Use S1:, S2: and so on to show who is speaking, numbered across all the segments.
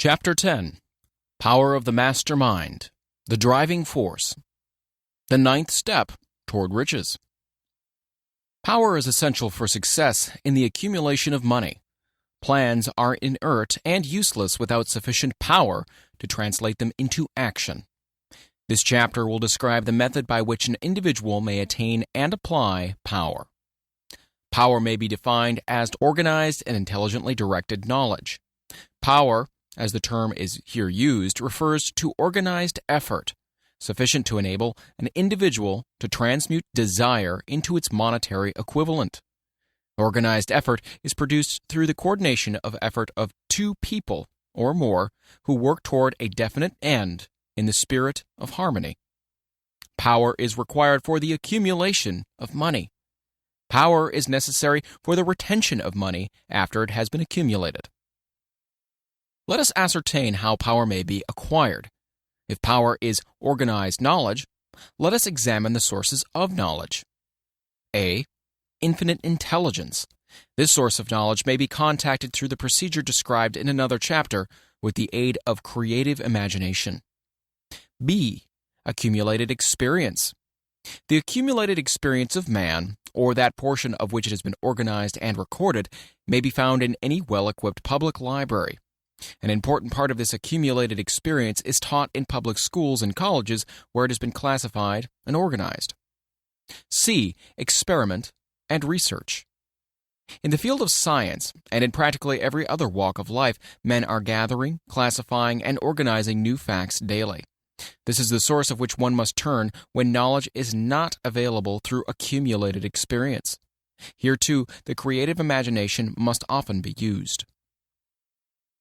S1: Chapter 10. Power of the Mastermind, the Driving Force. The ninth step toward riches. Power is essential for success in the accumulation of money. Plans are inert and useless without sufficient power to translate them into action. This chapter will describe the method by which an individual may attain and apply power. Power may be defined as organized and intelligently directed knowledge. Power, as the term is here used, refers to organized effort, sufficient to enable an individual to transmute desire into its monetary equivalent. Organized effort is produced through the coordination of effort of two people or more who work toward a definite end in the spirit of harmony. Power is required for the accumulation of money. Power is necessary for the retention of money after it has been accumulated. Let us ascertain how power may be acquired. If power is organized knowledge, let us examine the sources of knowledge. A. Infinite intelligence. This source of knowledge may be contacted through the procedure described in another chapter with the aid of creative imagination. B. Accumulated experience. The accumulated experience of man, or that portion of which it has been organized and recorded, may be found in any well-equipped public library. An important part of this accumulated experience is taught in public schools and colleges where it has been classified and organized. C. Experiment and research. In the field of science, and in practically every other walk of life, men are gathering, classifying, and organizing new facts daily. This is the source of which one must turn when knowledge is not available through accumulated experience. Here, too, the creative imagination must often be used.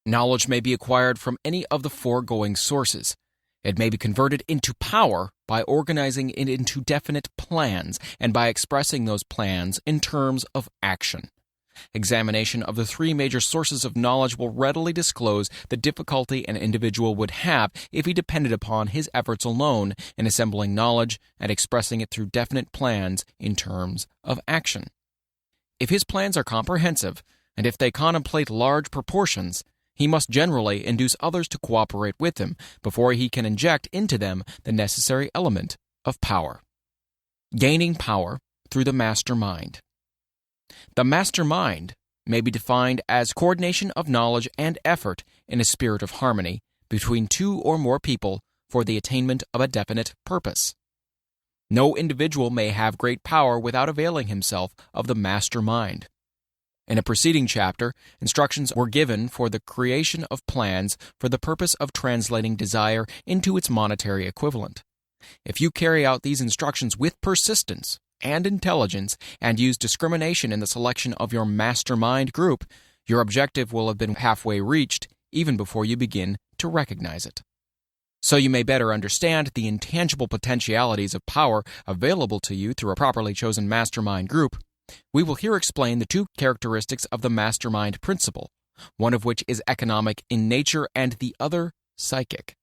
S1: Knowledge may be acquired from any of the foregoing sources. It may be converted into power by organizing it into definite plans and by expressing those plans in terms of action. Examination of the three major sources of knowledge will readily disclose the difficulty an individual would have if he depended upon his efforts alone in assembling knowledge and expressing it through definite plans in terms of action. If his plans are comprehensive, and if they contemplate large proportions, he must generally induce others to cooperate with him before he can inject into them the necessary element of power. Gaining power through the mastermind. The mastermind may be defined as coordination of knowledge and effort in a spirit of harmony between two or more people for the attainment of a definite purpose. No individual may have great power without availing himself of the mastermind. In a preceding chapter, instructions were given for the creation of plans for the purpose of translating desire into its monetary equivalent. If you carry out these instructions with persistence and intelligence and use discrimination in the selection of your mastermind group, your objective will have been halfway reached even before you begin to recognize it. So you may better understand the intangible potentialities of power available to you through a properly chosen mastermind group, we will here explain the two characteristics of the mastermind principle, one of which is economic in nature and the other psychic.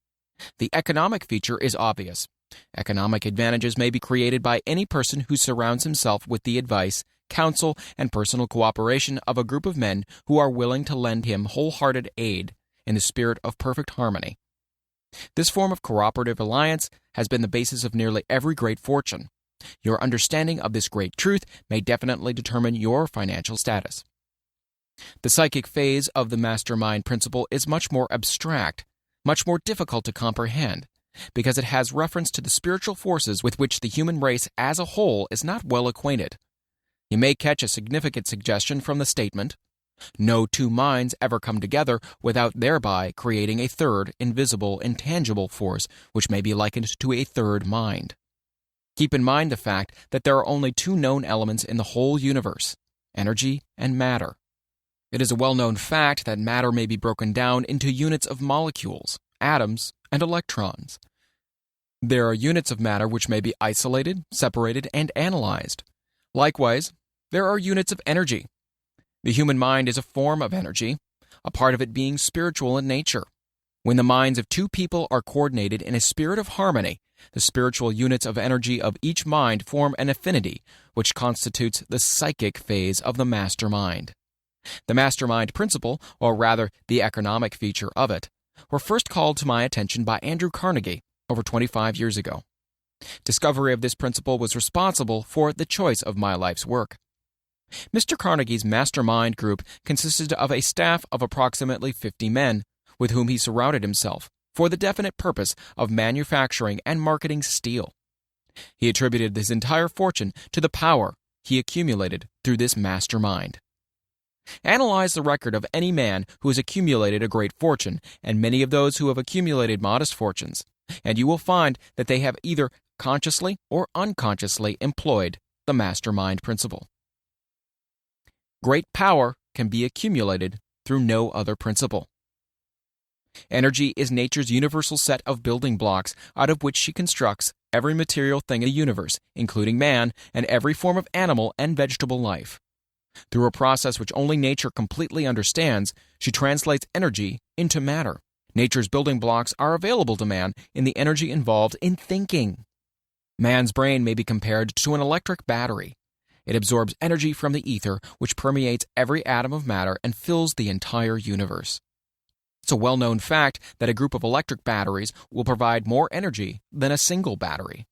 S1: The economic feature is obvious. Economic advantages may be created by any person who surrounds himself with the advice, counsel, and personal cooperation of a group of men who are willing to lend him wholehearted aid in the spirit of perfect harmony. This form of cooperative alliance has been the basis of nearly every great fortune. Your understanding of this great truth may definitely determine your financial status. The psychic phase of the mastermind principle is much more abstract, much more difficult to comprehend, because it has reference to the spiritual forces with which the human race as a whole is not well acquainted. You may catch a significant suggestion from the statement, "No two minds ever come together without thereby creating a third, invisible, intangible force which may be likened to a third mind." Keep in mind the fact that there are only two known elements in the whole universe, energy and matter. It is a well-known fact that matter may be broken down into units of molecules, atoms, and electrons. There are units of matter which may be isolated, separated, and analyzed. Likewise, there are units of energy. The human mind is a form of energy, a part of it being spiritual in nature. When the minds of two people are coordinated in a spirit of harmony, the spiritual units of energy of each mind form an affinity, which constitutes the psychic phase of the mastermind. The mastermind principle, or rather the economic feature of it, were first called to my attention by Andrew Carnegie over 25 years ago. Discovery of this principle was responsible for the choice of my life's work. Mr. Carnegie's mastermind group consisted of a staff of approximately 50 men, with whom he surrounded himself for the definite purpose of manufacturing and marketing steel. He attributed his entire fortune to the power he accumulated through this mastermind. Analyze the record of any man who has accumulated a great fortune and many of those who have accumulated modest fortunes, and you will find that they have either consciously or unconsciously employed the mastermind principle. Great power can be accumulated through no other principle. Energy is nature's universal set of building blocks out of which she constructs every material thing in the universe, including man and every form of animal and vegetable life. Through a process which only nature completely understands, she translates energy into matter. Nature's building blocks are available to man in the energy involved in thinking. Man's brain may be compared to an electric battery. It absorbs energy from the ether, which permeates every atom of matter and fills the entire universe. It's a well-known fact that a group of electric batteries will provide more energy than a single battery.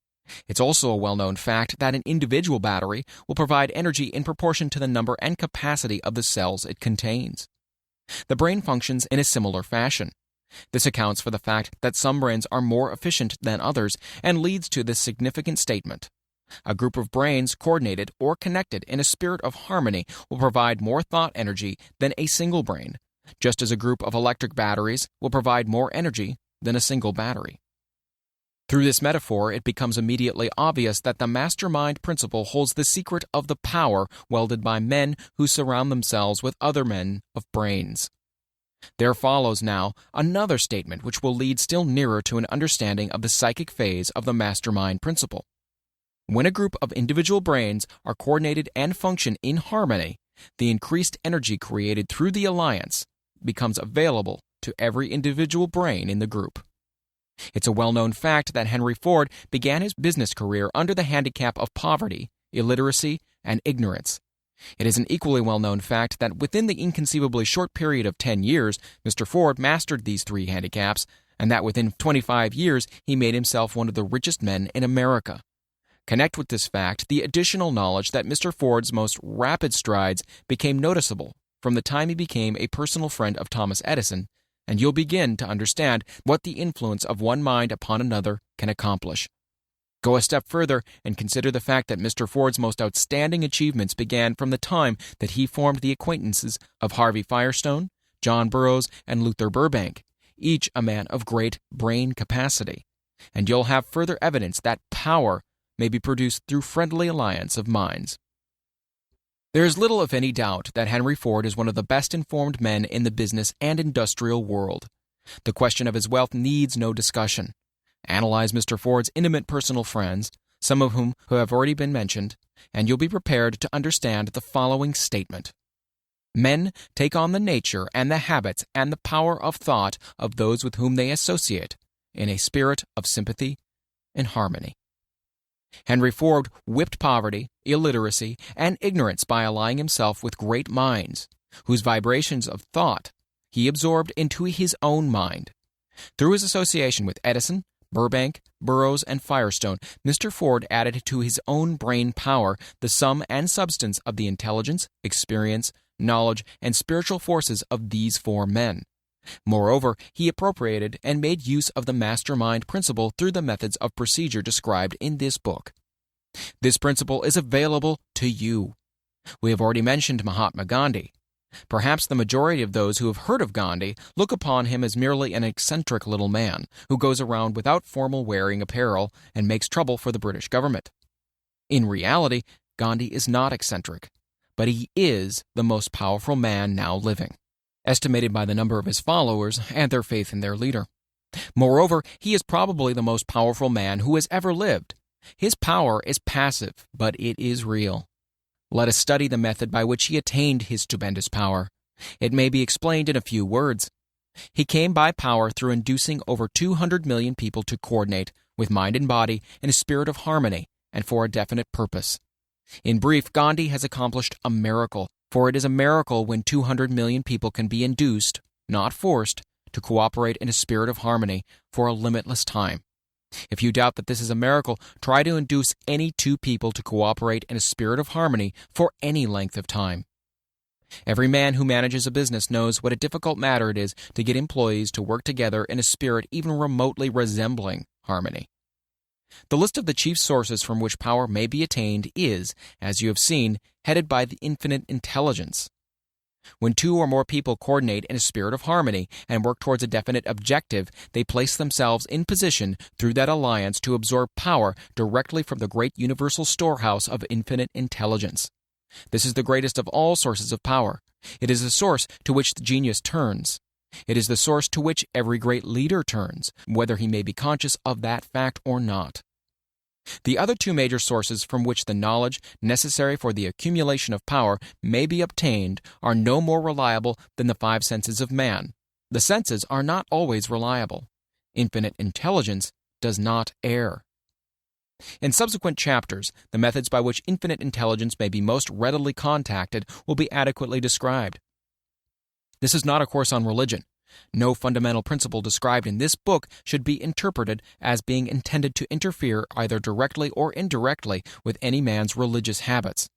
S1: It's also a well-known fact that an individual battery will provide energy in proportion to the number and capacity of the cells it contains. The brain functions in a similar fashion. This accounts for the fact that some brains are more efficient than others and leads to this significant statement. A group of brains coordinated or connected in a spirit of harmony will provide more thought energy than a single brain, just as a group of electric batteries will provide more energy than a single battery. Through this metaphor, it becomes immediately obvious that the mastermind principle holds the secret of the power welded by men who surround themselves with other men of brains. There follows now another statement which will lead still nearer to an understanding of the psychic phase of the mastermind principle. When a group of individual brains are coordinated and function in harmony, the increased energy created through the alliance becomes available to every individual brain in the group. It's a well-known fact that Henry Ford began his business career under the handicap of poverty, illiteracy, and ignorance. It is an equally well-known fact that within the inconceivably short period of 10 years, Mr. Ford mastered these three handicaps, and that within 25 years he made himself one of the richest men in America. Connect with this fact the additional knowledge that Mr. Ford's most rapid strides became noticeable from the time he became a personal friend of Thomas Edison, and you'll begin to understand what the influence of one mind upon another can accomplish. Go a step further and consider the fact that Mr. Ford's most outstanding achievements began from the time that he formed the acquaintances of Harvey Firestone, John Burroughs, and Luther Burbank, each a man of great brain capacity. And you'll have further evidence that power may be produced through friendly alliance of minds. There is little, if any, doubt that Henry Ford is one of the best-informed men in the business and industrial world. The question of his wealth needs no discussion. Analyze Mr. Ford's intimate personal friends, some of whom have already been mentioned, and you'll be prepared to understand the following statement. Men take on the nature and the habits and the power of thought of those with whom they associate, in a spirit of sympathy and harmony. Henry Ford whipped poverty, illiteracy, and ignorance by allying himself with great minds, whose vibrations of thought he absorbed into his own mind. Through his association with Edison, Burbank, Burroughs, and Firestone, Mr. Ford added to his own brain power the sum and substance of the intelligence, experience, knowledge, and spiritual forces of these four men. Moreover, he appropriated and made use of the mastermind principle through the methods of procedure described in this book. This principle is available to you. We have already mentioned Mahatma Gandhi. Perhaps the majority of those who have heard of Gandhi look upon him as merely an eccentric little man who goes around without formal wearing apparel and makes trouble for the British government. In reality, Gandhi is not eccentric, but he is the most powerful man now living, estimated by the number of his followers and their faith in their leader. Moreover, he is probably the most powerful man who has ever lived. His power is passive, but it is real. Let us study the method by which he attained his stupendous power. It may be explained in a few words. He came by power through inducing over 200 million people to coordinate, with mind and body, in a spirit of harmony and for a definite purpose. In brief, Gandhi has accomplished a miracle, for it is a miracle when 200 million people can be induced, not forced, to cooperate in a spirit of harmony for a limitless time. If you doubt that this is a miracle, try to induce any two people to cooperate in a spirit of harmony for any length of time. Every man who manages a business knows what a difficult matter it is to get employees to work together in a spirit even remotely resembling harmony. The list of the chief sources from which power may be attained is, as you have seen, headed by the infinite intelligence. When two or more people coordinate in a spirit of harmony and work towards a definite objective, they place themselves in position through that alliance to absorb power directly from the great universal storehouse of infinite intelligence. This is the greatest of all sources of power. It is the source to which the genius turns. It is the source to which every great leader turns, whether he may be conscious of that fact or not. The other two major sources from which the knowledge necessary for the accumulation of power may be obtained are no more reliable than the five senses of man. The senses are not always reliable. Infinite intelligence does not err. In subsequent chapters, the methods by which infinite intelligence may be most readily contacted will be adequately described. This is not a course on religion. No fundamental principle described in this book should be interpreted as being intended to interfere either directly or indirectly with any man's religious habits.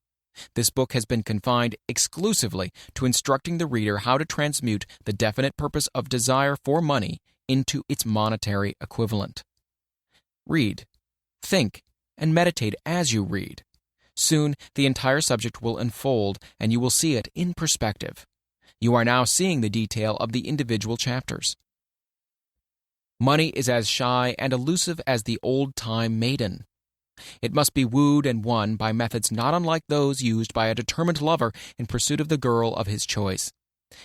S1: This book has been confined exclusively to instructing the reader how to transmute the definite purpose of desire for money into its monetary equivalent. Read, think, and meditate as you read. Soon, the entire subject will unfold, and you will see it in perspective. You are now seeing the detail of the individual chapters. Money is as shy and elusive as the old-time maiden. It must be wooed and won by methods not unlike those used by a determined lover in pursuit of the girl of his choice.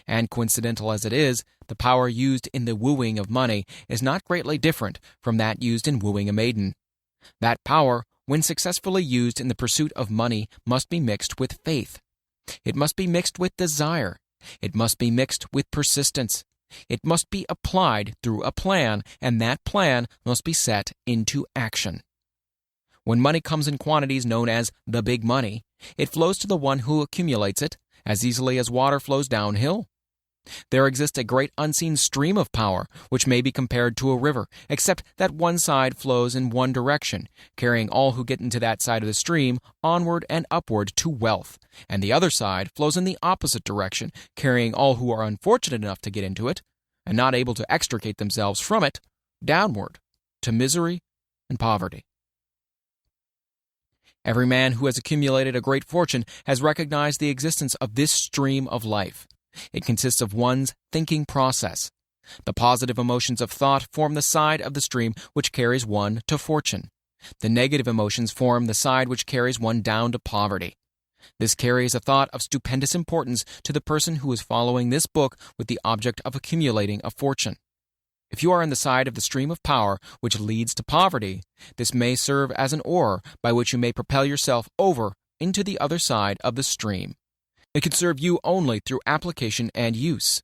S1: And coincidental as it is, the power used in the wooing of money is not greatly different from that used in wooing a maiden. That power, when successfully used in the pursuit of money, must be mixed with faith. It must be mixed with desire. It must be mixed with persistence. It must be applied through a plan, and that plan must be set into action. When money comes in quantities known as the big money, it flows to the one who accumulates it as easily as water flows downhill. There exists a great unseen stream of power, which may be compared to a river, except that one side flows in one direction, carrying all who get into that side of the stream onward and upward to wealth, and the other side flows in the opposite direction, carrying all who are unfortunate enough to get into it, and not able to extricate themselves from it, downward, to misery and poverty. Every man who has accumulated a great fortune has recognized the existence of this stream of life. It consists of one's thinking process. The positive emotions of thought form the side of the stream which carries one to fortune. The negative emotions form the side which carries one down to poverty. This carries a thought of stupendous importance to the person who is following this book with the object of accumulating a fortune. If you are on the side of the stream of power which leads to poverty, this may serve as an oar by which you may propel yourself over into the other side of the stream. It can serve you only through application and use.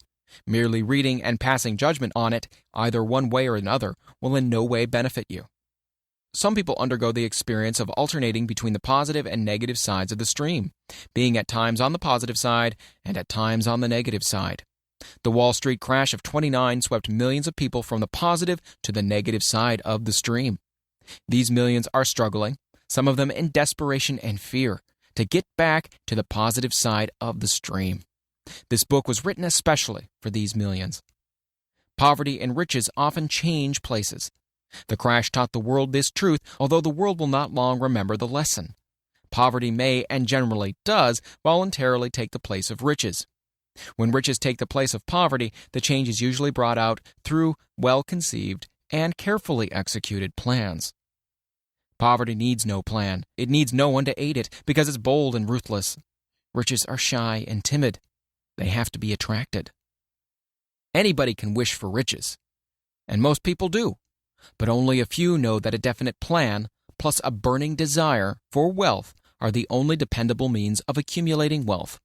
S1: Merely reading and passing judgment on it, either one way or another, will in no way benefit you. Some people undergo the experience of alternating between the positive and negative sides of the stream, being at times on the positive side and at times on the negative side. The Wall Street crash of '29 swept millions of people from the positive to the negative side of the stream. These millions are struggling, some of them in desperation and fear, to get back to the positive side of the stream. This book was written especially for these millions. Poverty and riches often change places. The crash taught the world this truth, although the world will not long remember the lesson. Poverty may, and generally does, voluntarily take the place of riches. When riches take the place of poverty, the change is usually brought out through well-conceived and carefully executed plans. Poverty needs no plan. It needs no one to aid it because it's bold and ruthless. Riches are shy and timid. They have to be attracted. Anybody can wish for riches, and most people do, but only a few know that a definite plan plus a burning desire for wealth are the only dependable means of accumulating wealth.